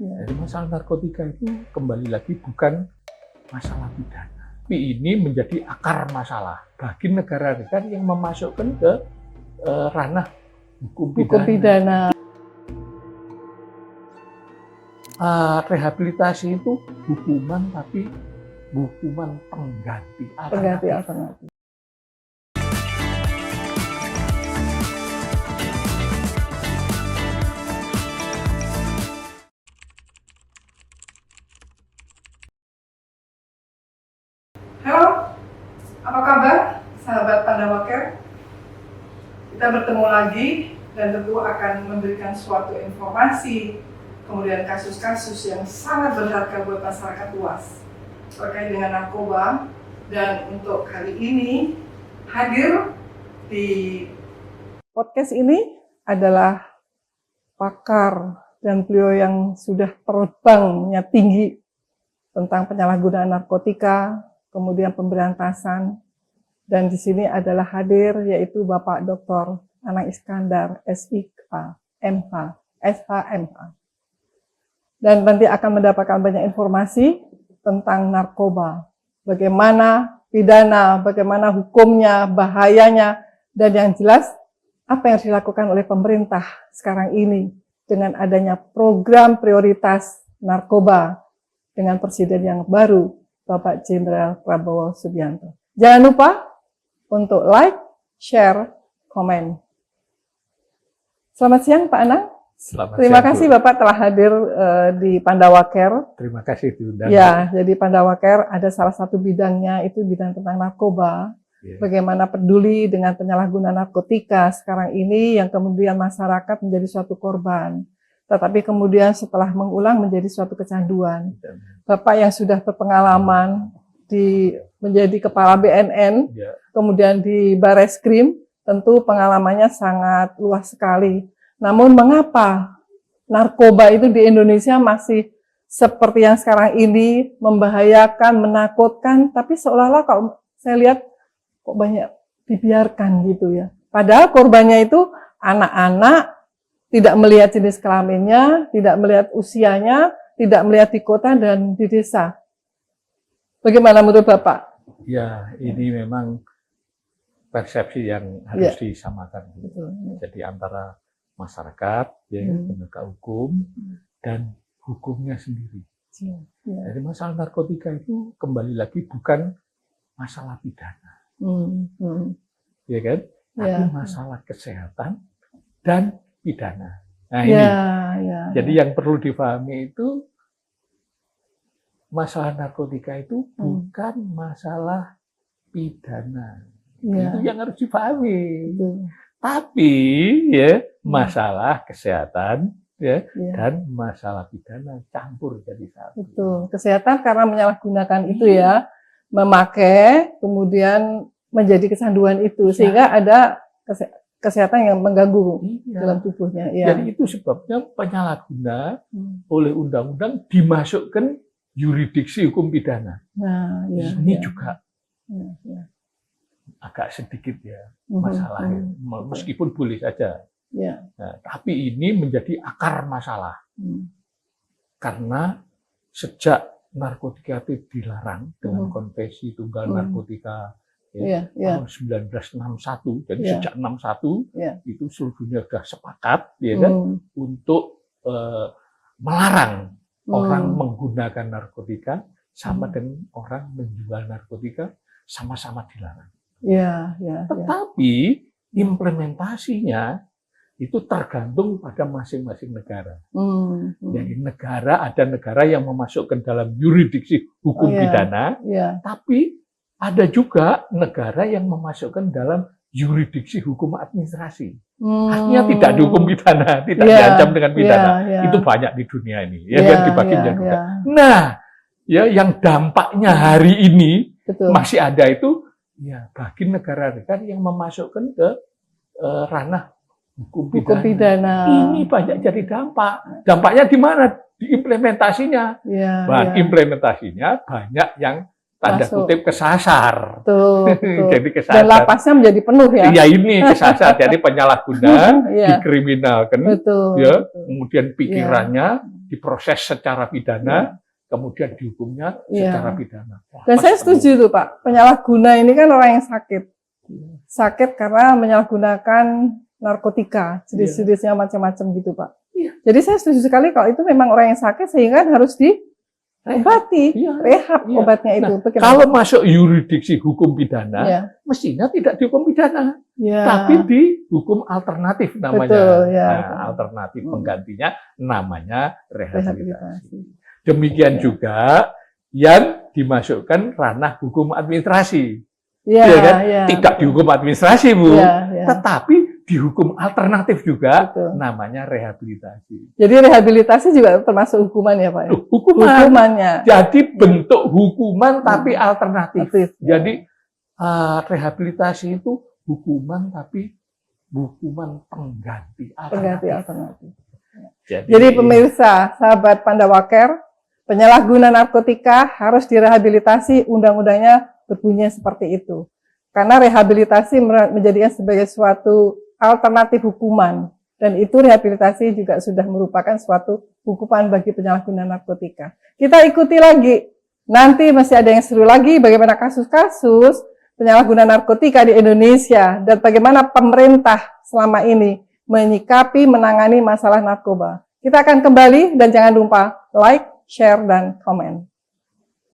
Jadi masalah narkotika itu kembali lagi bukan masalah pidana, tapi ini menjadi akar masalah bagi negara-negara yang memasukkan ke ranah hukum pidana. Rehabilitasi itu hukuman, tapi hukuman pengganti alternatif. Halo, apa kabar sahabat Pandawa Care? Kita bertemu lagi dan tentu akan memberikan suatu informasi, kemudian kasus-kasus yang sangat berharga buat masyarakat luas terkait dengan narkoba. Dan untuk kali ini hadir di podcast ini adalah pakar dan beliau yang sudah terbangnya tinggi tentang penyalahgunaan narkotika, kemudian pemberantasan, dan di sini adalah hadir yaitu Bapak Dr. Anang Iskandar, SIK, MH, SHMH. Dan nanti akan mendapatkan banyak informasi tentang narkoba, bagaimana pidana, bagaimana hukumnya, bahayanya, dan yang jelas apa yang harus dilakukan oleh pemerintah sekarang ini dengan adanya program prioritas narkoba dengan presiden yang baru, Bapak Jenderal Prabowo Subianto. Jangan lupa untuk like, share, komen. Selamat siang Pak Anang. Terima kasih Bapak telah hadir di Pandawa Care. Terima kasih diundang. Ya, jadi Pandawa Care ada salah satu bidangnya itu bidang tentang narkoba. Bagaimana peduli dengan penyalahgunaan narkotika sekarang ini yang kemudian masyarakat menjadi suatu korban. Tetapi kemudian setelah mengulang menjadi suatu kecanduan. Bapak yang sudah berpengalaman menjadi kepala BNN, kemudian di Bareskrim, tentu pengalamannya sangat luas sekali. Namun mengapa narkoba itu di Indonesia masih seperti yang sekarang ini, membahayakan, menakutkan, tapi seolah-olah kalau saya lihat kok banyak dibiarkan gitu ya. Padahal korbannya itu anak-anak, tidak melihat jenis kelaminnya, tidak melihat usianya, tidak melihat di kota dan di desa. Bagaimana menurut Bapak? Ya, ini memang persepsi yang harus disamakan. Jadi antara masyarakat, penegak hukum, dan hukumnya sendiri. Jadi masalah narkotika itu kembali lagi bukan masalah pidana. Ya kan? Tapi masalah kesehatan dan pidana. Nah ini, jadi yang perlu dipahami itu masalah narkotika itu bukan masalah pidana. Itu yang harus dipahami. Tapi ya masalah kesehatan dan masalah pidana campur jadi satu. Betul. Kesehatan karena menyalahgunakan itu ya, memakai kemudian menjadi kecanduan itu sehingga ada kesehatan yang mengganggu dalam tubuhnya. Jadi itu sebabnya penyalahguna oleh undang-undang dimasukkan yurisdiksi hukum pidana. Nah, ini juga agak sedikit masalahnya, meskipun boleh saja. Nah, tapi ini menjadi akar masalah karena sejak narkotika itu dilarang dengan konvensi tunggal narkotika. Tahun 1961, jadi sejak 61 itu seluruh dunia sudah sepakat untuk melarang orang menggunakan narkotika sama dengan orang menjual narkotika sama-sama dilarang. Tetapi implementasinya itu tergantung pada masing-masing negara. Jadi ada negara yang memasukkan dalam yurisdiksi hukum pidana, tapi ada juga negara yang memasukkan dalam yurisdiksi hukum administrasi. Artinya tidak dihukum pidana, tidak diancam dengan pidana. Itu banyak di dunia ini, dibagi menjadi dua. Nah, yang dampaknya hari ini masih ada itu, bagi negara-negara yang memasukkan ke ranah hukum pidana. Ini banyak jadi dampak. Dampaknya di mana? Di implementasinya. Implementasinya banyak yang tanda kutip kesasar. Jadi kesasar. Dan lapasnya menjadi penuh ya. Iya ini kesasar. Jadi penyalahguna dikriminalkan. Kemudian pikirannya diproses secara pidana, kemudian dihukumnya secara pidana. Wah, dan saya setuju tuh Pak, penyalahguna ini kan orang yang sakit karena menyalahgunakan narkotika, jenis-jenisnya macam-macam gitu Pak. Jadi saya setuju sekali kalau itu memang orang yang sakit sehingga harus diobati, rehab obatnya itu. Kalau masuk yurisdiksi hukum pidana, mestinya tidak dihukum pidana, tapi dihukum alternatif namanya. Betul, alternatif penggantinya namanya rehabilitasi. Demikian juga yang dimasukkan ranah hukum administrasi. Tidak dihukum administrasi, Bu, tetapi dihukum alternatif juga, namanya rehabilitasi. Jadi rehabilitasi juga termasuk hukuman ya Pak? Hukumannya. Jadi bentuk hukuman tapi alternatif. Jadi rehabilitasi itu hukuman tapi hukuman pengganti alternatif. Jadi pemirsa, sahabat Pandawaker, penyalahguna narkotika harus direhabilitasi, undang-undangnya berbunyi seperti itu. Karena rehabilitasi menjadikan sebagai suatu alternatif hukuman. Dan itu rehabilitasi juga sudah merupakan suatu hukuman bagi penyalahguna narkotika. Kita ikuti lagi. Nanti masih ada yang seru lagi bagaimana kasus-kasus penyalahguna narkotika di Indonesia. Dan bagaimana pemerintah selama ini menyikapi, menangani masalah narkoba. Kita akan kembali dan jangan lupa like, share, dan komen.